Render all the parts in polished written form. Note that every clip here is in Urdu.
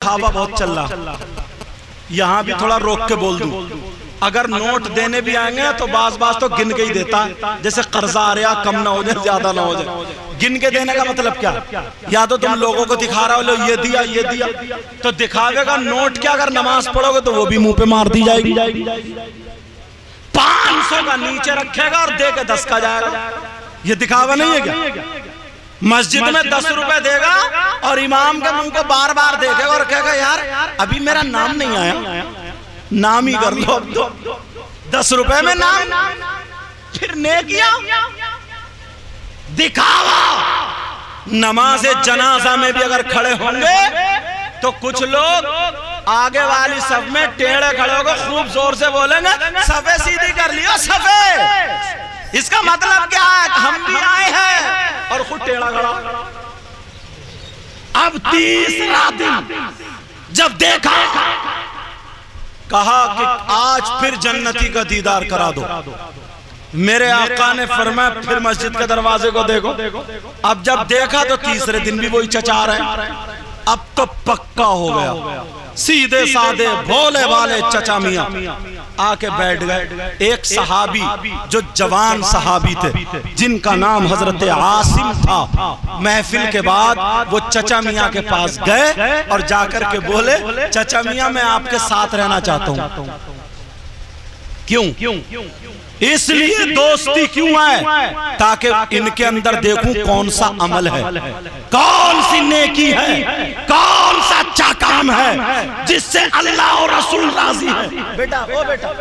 دکھاوا بہت چل رہا، یہاں بھی تھوڑا روک کے بول دوں، اگر نوٹ دینے بھی آئیں گے تو بعض تو گن کے ہی دیتا ہے، جیسے قرضہ آ رہا کم نہ ہو جائے زیادہ نہ ہو جائے، گن کے دینے کا مطلب کیا؟ یا تو تم لوگوں کو دکھا رہا ہو لو یہ دیا یہ دیا، تو دکھاوے گا نوٹ کیا اگر نماز پڑھو گے تو وہ بھی منہ پہ مار دی جائے گی، 500 کا نیچے رکھے گا اور دے کے 10 کا جائے گا، یہ دکھاوا نہیں ہے کیا؟ مسجد میں 10 روپے دے گا اور امام کے منہ کو بار بار دیکھے گا اور کہے گا یار ابھی میرا نام نہیں آیا، نام ہی کر لو، 10 روپے میں نام، پھر نیکیاں دکھاوا۔ نماز جنازہ میں بھی اگر کھڑے ہوں گے تو کچھ لوگ آگے والی صف میں ٹیڑے کھڑے ہو گے، خوب زور سے بولیں گے صفے سیدھی کر لیو صفے، اس کا مطلب کیا ہے؟ ہم بھی آئے ہیں، اور خود ٹیڑا کھڑا۔ اب تیسرا دن جب دیکھا، کہا کہ آج پھر جنتی کا دیدار کرا دو، میرے آقا نے فرمایا پھر مسجد کے دروازے کو دیکھو۔ اب جب دیکھا تو تیسرے دن بھی وہی چچا رہے ہیں، اب تو پکا ہو گیا، سیدھے سادے بھولے والے چچا میاں آ کے بیٹھ گئے۔ ایک صحابی جو جوان صحابی تھے جن کا نام حضرت عاصم تھا، محفل کے بعد وہ چچا میاں کے پاس گئے اور جا کر کے بولے چچا میاں میں آپ کے ساتھ رہنا چاہتا ہوں۔ کیوں؟ اس لیے دوستی کیوں ہے؟ تاکہ ان کے اندر دیکھوں کون سا عمل ہے، کون سی نیکی ہے، کون سا اچھا کام ہے جس سے اللہ اور رسول راضی ہے۔ بیٹا او بیٹا،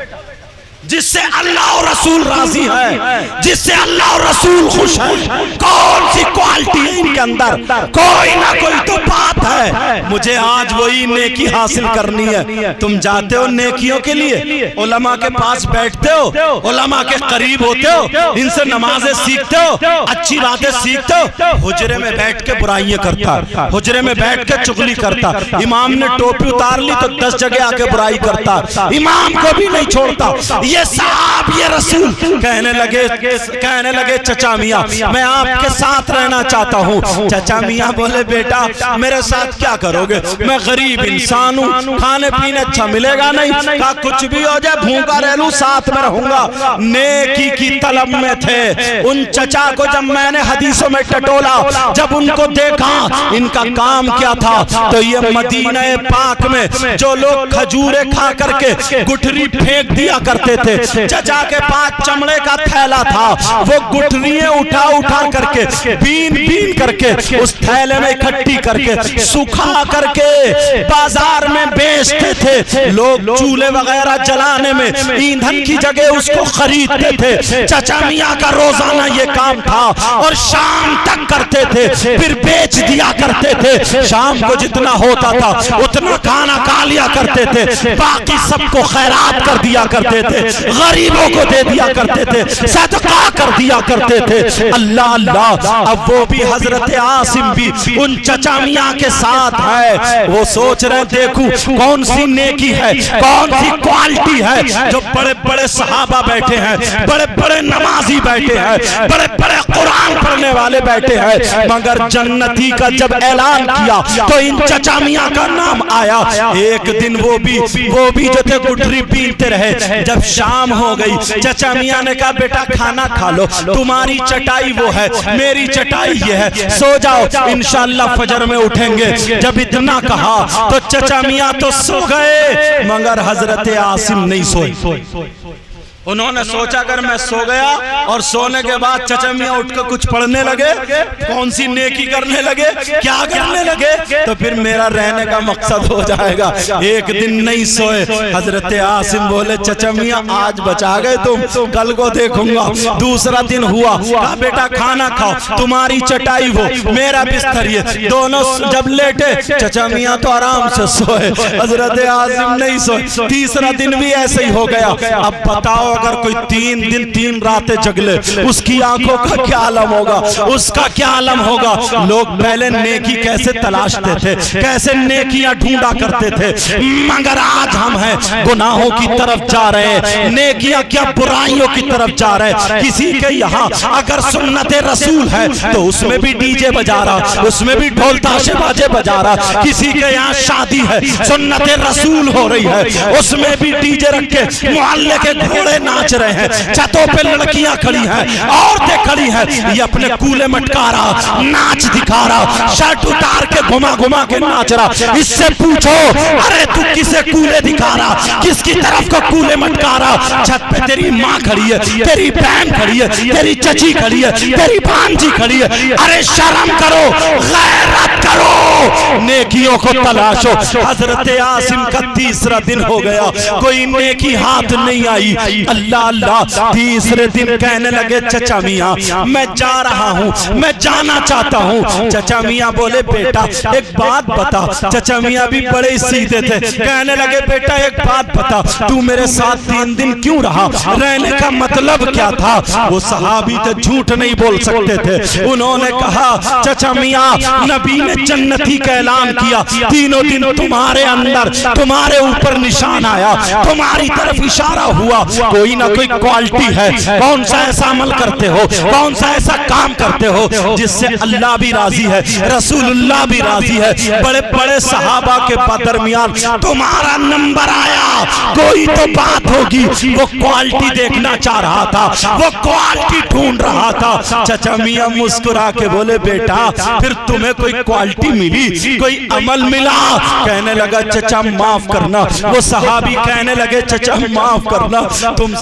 جس سے اللہ اور رسول راضی ہے، جس سے اللہ اور رسول خوش ہے، کون سی کوالٹی ہے ان کے اندر؟ کوئی نہ کوئی تو بات ہے، مجھے آج وہی نیکی حاصل کرنی ہے۔ تم جاتے ہو نیکیوں کے لیے، علماء کے پاس بیٹھتے ہو، علماء کے قریب ہوتے ہو، ان سے نمازیں سیکھتے ہو، اچھی باتیں سیکھتے ہو، حجرے میں بیٹھ کے برائیاں کرتا، حجرے میں بیٹھ کے چغلی کرتا، امام نے ٹوپی اتار لی تو 10 جگہ آ کے برائی کرتا، امام کو بھی نہیں چھوڑتا۔ یہ صاحب یہ رسول کہنے لگے چچا میاں میں آپ کے ساتھ رہنا چاہتا ہوں۔ چچا میاں بولے بیٹا میرے ساتھ کیا کرو گے؟ میں غریب انسان ہوں، کھانے پینے اچھا ملے گا نہیں، کہا کچھ بھی ہو جائے بھوکا رہ لوں ساتھ میں رہوں گا۔ نیکی کی طلب میں تھے ان چچا کو جب میں نے حدیثوں میں ٹٹولا، جب ان کو دیکھا ان کا کام کیا تھا تو یہ مدینہ پاک میں جو لوگ کھجورے کھا کر کے گٹھری پھینک دیا کرتے تھے، چچا کے پاس چمڑے کا تھیلا تھا، وہ گٹھریاں اٹھا کر کے بین کر کے اس تھیلے میں اکٹھی کر کے سکھا کر کے بازار میں بیچتے تھے۔ لوگ چولہے وغیرہ جلانے میں ایندھن کی جگہ اس کو خریدتے تھے۔ چچا میاں کا روزانہ یہ کام تھا اور شام تک کرتے تھے، پھر بیچ دیا کرتے تھے۔ شام کو جتنا ہوتا تھا اتنا کھانا کھا لیا کرتے تھے، باقی سب کو خیرات کر دیا کرتے تھے، غریبوں کو دے دیا کرتے تھے، صدقہ کر دیا کرتے تھے۔ اللہ اللہ، اب وہ بھی حضرت عاصم بھی ان چچا میاں کے ساتھ ہے۔ وہ سوچ رہے دیکھوں کون سی نیکی ہے، کون سی کوالٹی ہے جو بڑے بڑے صحابہ بیٹھے ہیں، بڑے بڑے نمازی بیٹھے ہیں، بڑے بڑے قرآن پڑھنے والے بیٹھے ہیں، مگر جنتی کا جب اعلان کیا تو ان چچا میاں کا نام آیا۔ ایک دن وہ بھی جو تھے گٹھری پینتے رہے۔ جب شام ہو گئی چچا میاں نے کہا بیٹا کھانا کھا لو، تمہاری چٹائی وہ ہے میری چٹائی یہ ہے، سو جاؤ انشاءاللہ فجر میں اٹھیں گے۔ جب اتنا کہا تو چچا میاں تو سو گئے مگر حضرت عاصم نہیں سوئے۔ انہوں نے سوچا اگر میں سو گیا اور سونے کے بعد چچا میاں اٹھ کے کچھ پڑھنے لگے، کون سی نیکی کرنے لگے، کیا کرنے لگے تو پھر میرا رہنے کا مقصد ہو جائے گا۔ ایک دن نہیں سوئے، حضرت عاصم بولے چچا میاں آج بچا گئے تم، کل کو دیکھوں گا۔ دوسرا دن ہوا، کہا بیٹا کھانا کھاؤ، تمہاری چٹائی وہ میرا بستر یہ، دونوں جب لیٹے چچا میاں تو آرام سے سوئے، حضرت عاصم نہیں سوئے۔ تیسرا دن بھی ایسے ہی ہو گیا۔ اب بتاؤ اگر کوئی 3 دن 3 راتیں جگلے اس کی آنکھوں کا کیا عالم ہوگا، اس کا کیا عالم ہوگا۔ لوگ پہلے نیکی کیسے تلاشتے تھے، کیسے نیکیاں ڈھونڈا کرتے تھے، مگر آج ہم ہیں گناہوں کی طرف جا رہے ہیں، نیکیاں کیا برائیوں کی طرف جا رہے ہیں۔ کسی کے یہاں اگر سنت رسول ہے تو اس میں بھی ڈی جے بجا رہا، اس میں بھی ڈھول تاشے باجے بجا رہا۔ کسی کے یہاں شادی ہے سنت رسول ہو رہی ہے، اس میں بھی ڈی جے رکھ کے محلے کے گھوڑے ناچ رہے ہیں، چھتوں پہ لڑکیاں کھڑی ہیں، عورتیں کھڑی ہیں، یہ اپنے کولے مٹکا رہا، ناچ دکھا رہا، شرٹ اتار کے گھما گھما کے ناچ رہا۔ اس سے پوچھو ارے تو کسے کولے دکھا رہا، کس کی طرف کو کولے مٹکا رہا؟ چھت پہ تیری ماں کھڑی ہے، تیری بہن کھڑی ہے، تیری چچی کھڑی ہے، تیری بھانجی کھڑی ہے۔ ارے شرم کرو، غیرت کرو، نیکیوں کو تلاشو۔ حضرت عاصم کا 3 دن ہو گیا، کوئی نیکی ہاتھ نہیں آئی۔ اللہ اللہ، 3 دن کہنے لگے چچا میاں میں جا رہا ہوں، میں جانا چاہتا ہوں۔ چچا میاں بولے بیٹا ایک بات بتا۔ چچا میاں بھی بڑے سیدھے تھے، کہنے لگے بیٹا ایک بات بتا، تو میرے ساتھ 3 دن کیوں رہا، رہنے کا مطلب کیا تھا؟ وہ صحابی تھے، جھوٹ نہیں بول سکتے تھے۔ انہوں نے کہا چچا میاں نبی نے جنتی کا اعلان کیا، 3 دن تمہارے اندر تمہارے اوپر نشان آیا، تمہاری طرف اشارہ ہوا، کوئی نہ کوئی کوالٹی ہے۔ کون سا ایسا عمل کرتے ہو، کون سا ایسا کام کرتے ہو جس سے اللہ بھی راضی ہے، رسول اللہ بھی راضی ہے۔ بڑے بڑے صحابہ کے درمیان تمہارا نمبر آیا، کوئی تو بات ہوگی۔ وہ کوالٹی دیکھنا چاہ رہا تھا، وہ کوالٹی ڈھونڈ رہا تھا۔ چچا میاں مسکرا کے بولے بیٹا پھر تمہیں کوئی کوالٹی ملی، کوئی عمل ملا؟ کہنے لگا چچا معاف کرنا۔ وہ صحابی کہنے لگے چچا معاف کرنا،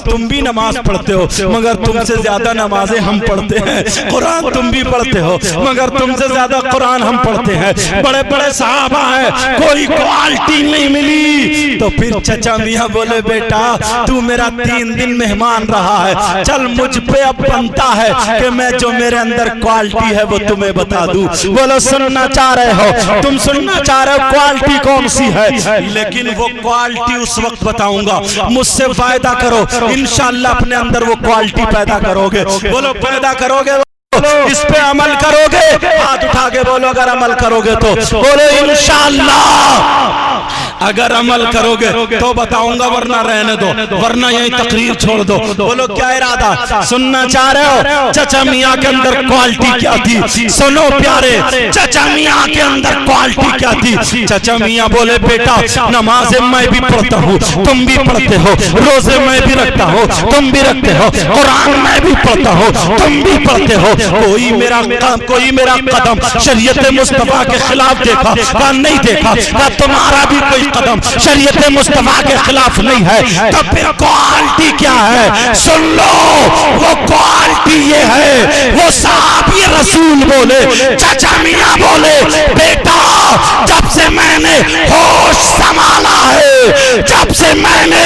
تم بھی نماز پڑھتے ہو مگر تم سے زیادہ نمازیں ہم پڑھتے ہیں، قرآن تم بھی پڑھتے ہو مگر تم سے زیادہ قرآن ہم پڑھتے ہیں، بڑے بڑے صحابہ ہیں، کوئی کوالٹی نہیں ملی۔ تو پھر چچا میاں بولے بیٹا تو میرا 3 دن مہمان رہا ہے، چل مجھ پہ اب بنتا ہے کہ میں جو میرے اندر کوالٹی ہے وہ تمہیں بتا دوں۔ بولو سننا چاہ رہے ہو، تم سننا چاہ رہے ہو کوالٹی کون سی ہے؟ لیکن وہ کوالٹی اس وقت بتاؤں گا، مجھ سے وعدہ کرو انشاءاللہ اپنے اندر وہ کوالٹی پیدا کرو گے۔ بولو پیدا کرو گے، اس پہ عمل کرو گے؟ ہاتھ اٹھا کے بولو اگر عمل کرو گے تو بولو انشاءاللہ۔ اگر عمل کرو گے تو بتاؤں گا، ورنہ رہنے دو، ورنہ یہی تقریر چھوڑ دو۔ بولو کیا ارادہ؟ سننا چاہ رہے ہو چچا میاں کے اندر کوالٹی کیا تھی؟ سنو پیارے، چچا میاں کے اندر کوالٹی کیا تھی؟ چچا میاں بولے بیٹا نمازیں میں بھی پڑھتا ہوں، تم بھی پڑھتے ہو، روزے میں بھی رکھتا ہوں، تم بھی رکھتے ہو، قرآن میں بھی پڑھتا ہوں، تم بھی پڑھتے ہو۔ کوئی میرا قدم شریعت مصطفیٰ کے خلاف دیکھا یا نہیں دیکھا؟ یا تمہارا بھی کوئی قدم شریعت مصطفیٰ کے خلاف نہیں ہے؟ تو پھر کوالٹی کیا ہے؟ سن لو، وہ کوالٹی یہ ہے، وہ صحابی رسول بولے، چچا میاں بولے بیٹا جب سے میں نے ہوش سنبھالا ہے، جب سے میں نے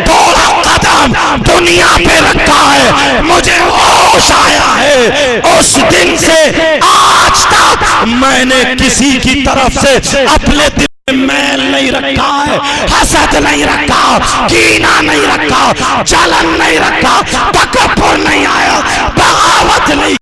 تھوڑا قدم دنیا پہ رکھا ہے، مجھے ہوش آیا ہے، اس دن سے آج تک میں نے کسی کی طرف سے اپنے دل میل نہیں رکھا ہے، حسد نہیں رکھا، کینہ نہیں رکھا، جلن نہیں رکھا، تکبر نہیں آیا، بغاوت نہیں۔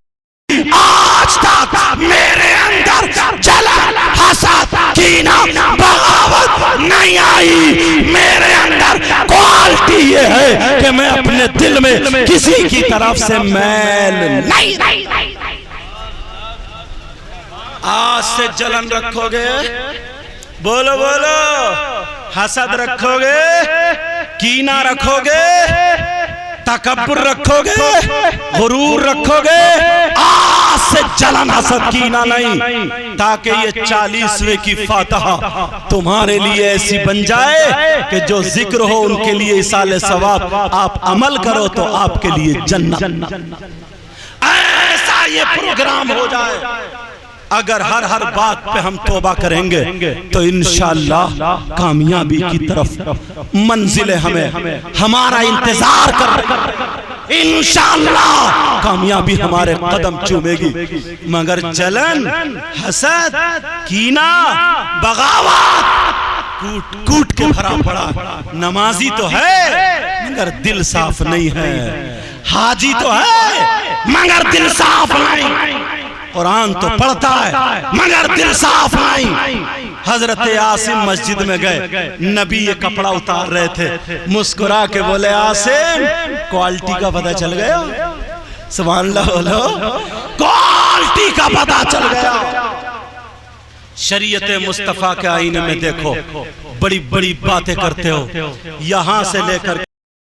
آج تک میرے اندر جلن، حسد، کینہ، بغاوت نہیں آئی۔ میرے اندر کوالٹی یہ ہے کہ میں اپنے دل میں کسی کی طرف سے میل نہیں۔ آج سے جلن رکھو گے؟ بولو بولو، حسد رکھو گے، کینہ رکھو گے، تکبر رکھو گے، غرور رکھو گے؟ آج سے جلن، حسد، کینہ نہیں، تاکہ یہ 40ویں کی فاتحہ تمہارے لیے ایسی بن جائے کہ جو ذکر ہو ان کے لیے ایصال ثواب، آپ عمل کرو تو آپ کے لیے جنت۔ ایسا یہ پروگرام ہو جائے۔ اگر ہر بات پہ ہم توبہ کریں گے تو انشاءاللہ کامیابی کی طرف منزلیں ہمیں ہمارا انتظار کر رہی، انشاءاللہ کامیابی ہمارے قدم چومے گی۔ مگر جلن، حسد، کینہ، بغاوت کوٹ کوٹ کے بھرا پڑا۔ نمازی تو ہے مگر دل صاف نہیں ہے، حاجی تو ہے مگر دل صاف نہیں، قرآن تو پڑھتا ہے مگر دل صاف نہیں۔ حضرت عاصم مسجد میں گئے، نبی یہ کپڑا اتار رہے تھے، مسکرا کے بولے عاصم کوالٹی کا پتہ چل گیا؟ سبحان اللہ بولو، کوالٹی کا پتہ چل گیا۔ شریعت مصطفیٰ کے آئینے میں دیکھو، بڑی بڑی باتیں کرتے ہو، یہاں سے لے کر